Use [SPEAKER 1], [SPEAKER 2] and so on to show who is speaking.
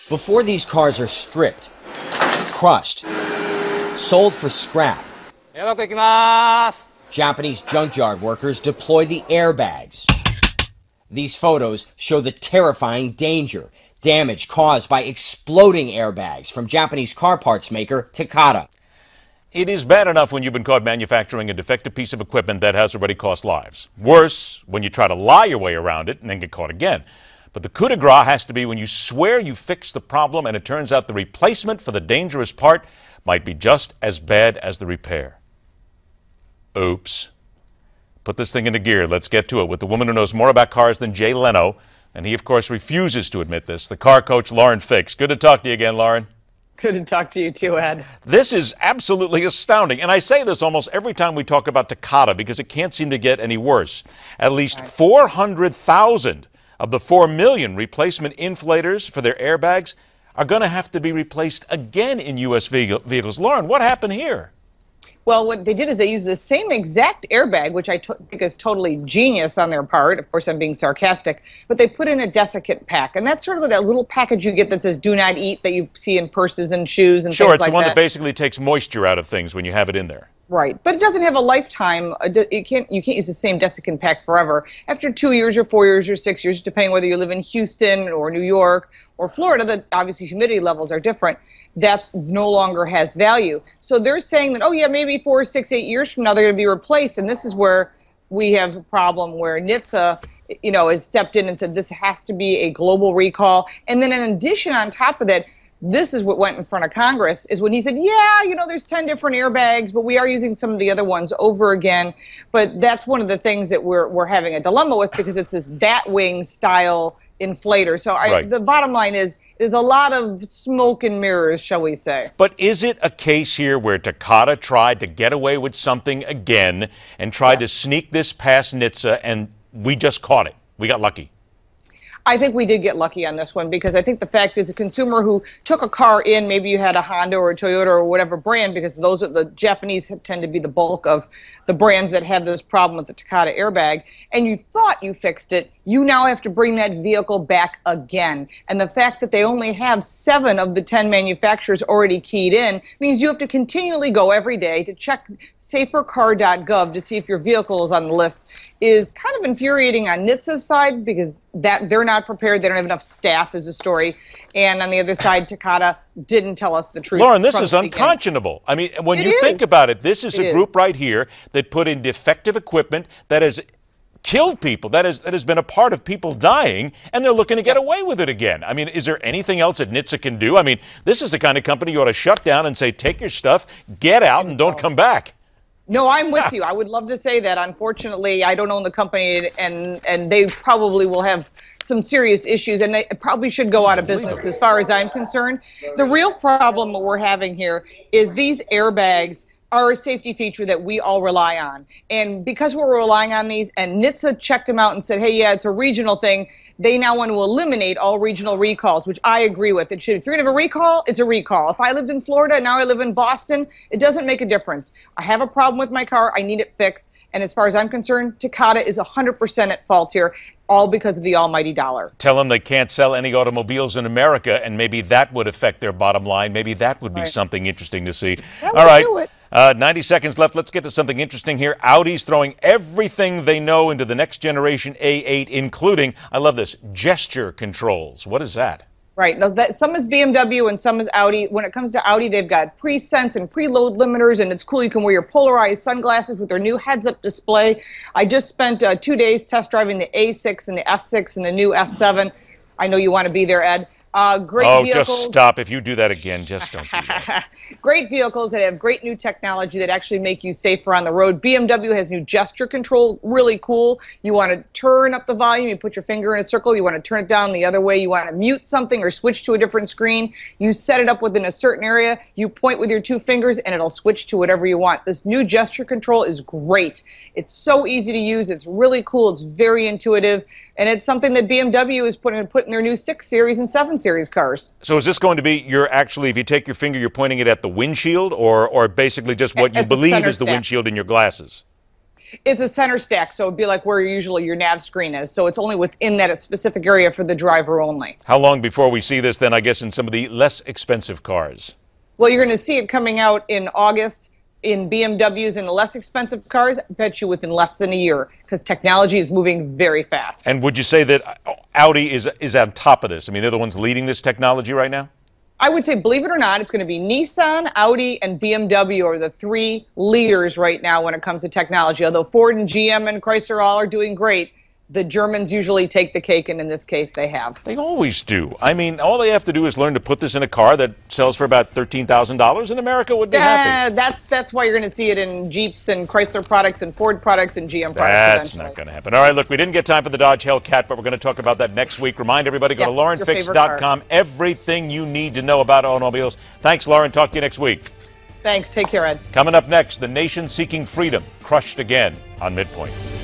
[SPEAKER 1] Before these cars are stripped, crushed, sold for scrap, Japanese junkyard workers deploy the airbags. These photos show the terrifying damage caused by exploding airbags from Japanese car parts maker Takata.
[SPEAKER 2] It is bad enough when you've been caught manufacturing a defective piece of equipment that has already cost lives. Worse, when you try to lie your way around it and then get caught again. But the coup de grace has to be when you swear you fixed the problem and it turns out the replacement for the dangerous part might be just as bad as the repair. Oops. Put this thing into gear. Let's get to it with the woman who knows more about cars than Jay Leno. And he, of course, refuses to admit this. The car coach, Lauren Fix. Good to talk to you again, Lauren.
[SPEAKER 3] Good to talk to you too, Ed.
[SPEAKER 2] This is absolutely astounding. And I say this almost every time we talk about Takata because it can't seem to get any worse. At least 400,000 of the 4 million replacement inflators for their airbags are going to have to be replaced again in U.S. vehicles. Lauren, what happened here?
[SPEAKER 3] Well, what they did is they used the same exact airbag, which I think is totally genius on their part. Of course, I'm being sarcastic. But they put in a desiccant pack. And that's sort of that little package you get that says do not eat that you see in purses and shoes and things like that.
[SPEAKER 2] Sure, it's the one that basically takes moisture out of things when you have it in there.
[SPEAKER 3] Right, but it doesn't have a lifetime. You can't use the same desiccant pack forever. After 2 years or 4 years or 6 years, depending whether you live in Houston or New York or Florida, that obviously humidity levels are different. That no longer has value. So they're saying that, oh yeah, maybe 4, 6, 8 years from now they're going to be replaced, and this is where we have a problem where NHTSA, has stepped in and said this has to be a global recall. And then in addition, on top of that, this is what went in front of Congress, is when he said, yeah, there's 10 different airbags, but we are using some of the other ones over again. But that's one of the things that we're having a dilemma with because it's this bat wing style inflator. So the bottom line is there's a lot of smoke and mirrors, shall we say.
[SPEAKER 2] But is it a case here where Takata tried to get away with something again and tried to sneak this past NHTSA and we just caught it? We got lucky.
[SPEAKER 3] I think we did get lucky on this one because I think the fact is a consumer who took a car in, maybe you had a Honda or a Toyota or whatever brand, because those are the Japanese tend to be the bulk of the brands that have this problem with the Takata airbag, and you thought you fixed it, you now have to bring that vehicle back again. And the fact that they only have 7 of the 10 manufacturers already keyed in means you have to continually go every day to check safercar.gov to see if your vehicle is on the list. Is kind of infuriating on NHTSA's side because they're not prepared. They don't have enough staff is the story. And on the other side, Takata didn't tell us the truth.
[SPEAKER 2] Lauren, this is unconscionable. I mean, when you think about it, this is a group right here that put in defective equipment that has killed people, that has been a part of people dying, and they're looking to get away with it again. I mean, is there anything else that NHTSA can do? I mean, this is the kind of company you ought to shut down and say, take your stuff, get out, and don't come back.
[SPEAKER 3] No, I'm with you. I would love to say that. Unfortunately, I don't own the company, and they probably will have some serious issues, and they probably should go out of business as far as I'm concerned. The real problem that we're having here is these airbags are a safety feature that we all rely on. And because we're relying on these, and NHTSA checked them out and said, hey, yeah, it's a regional thing, they now want to eliminate all regional recalls, which I agree with. If you're going to have a recall, it's a recall. If I lived in Florida and now I live in Boston, it doesn't make a difference. I have a problem with my car. I need it fixed. And as far as I'm concerned, Takata is 100% at fault here, all because of the almighty dollar.
[SPEAKER 2] Tell them they can't sell any automobiles in America, and maybe that would affect their bottom line. Maybe that would be something interesting to see.
[SPEAKER 3] That
[SPEAKER 2] all right.
[SPEAKER 3] Do it.
[SPEAKER 2] 90 seconds left. Let's get to something interesting here. Audi's throwing everything they know into the next generation A8, including, I love this, gesture controls. What is that?
[SPEAKER 3] Right. Now, some is BMW and some is Audi. When it comes to Audi, they've got pre-sense and preload limiters, and it's cool. You can wear your polarized sunglasses with their new heads-up display. I just spent 2 days test driving the A6 and the S6 and the new S7. I know you want to be there, Ed. Great vehicles.
[SPEAKER 2] Just stop. If you do that again, just don't do that.
[SPEAKER 3] Great vehicles that have great new technology that actually make you safer on the road. BMW has new gesture control, really cool. You want to turn up the volume, you put your finger in a circle. You want to turn it down the other way. You want to mute something or switch to a different screen. You set it up within a certain area. You point with your 2 fingers, and it'll switch to whatever you want. This new gesture control is great. It's so easy to use. It's really cool. It's very intuitive. And it's something that BMW is putting in their new 6 Series and 7 Series cars.
[SPEAKER 2] So is this going to be, if you take your finger, you're pointing it at the windshield, or basically just what you believe is the windshield in your glasses?
[SPEAKER 3] It's a center stack, so it'd be like where usually your nav screen is. So it's only within that specific area for the driver only.
[SPEAKER 2] How long before we see this then, I guess, in some of the less expensive cars?
[SPEAKER 3] Well, you're going to see it coming out in August in BMWs and the less expensive cars. I bet you within less than a year, because technology is moving very fast.
[SPEAKER 2] And would you say that Audi is on top of this? I mean, they're the ones leading this technology right now?
[SPEAKER 3] I would say, believe it or not, it's going to be Nissan, Audi, and BMW are the three leaders right now when it comes to technology. Although Ford and GM and Chrysler all are doing great, the Germans usually take the cake, and in this case, they have.
[SPEAKER 2] They always do. I mean, all they have to do is learn to put this in a car that sells for about $13,000, and America would be happy.
[SPEAKER 3] That's why you're going to see it in Jeeps and Chrysler products and Ford products and GM products
[SPEAKER 2] That's
[SPEAKER 3] eventually.
[SPEAKER 2] not going to happen. All right, look, we didn't get time for the Dodge Hellcat, but we're going to talk about that next week. Remind everybody, go to laurenfix.com. Everything you need to know about automobiles. Thanks, Lauren. Talk to you next week.
[SPEAKER 3] Thanks. Take care, Ed.
[SPEAKER 2] Coming up next, the nation seeking freedom, crushed again on MidPoint.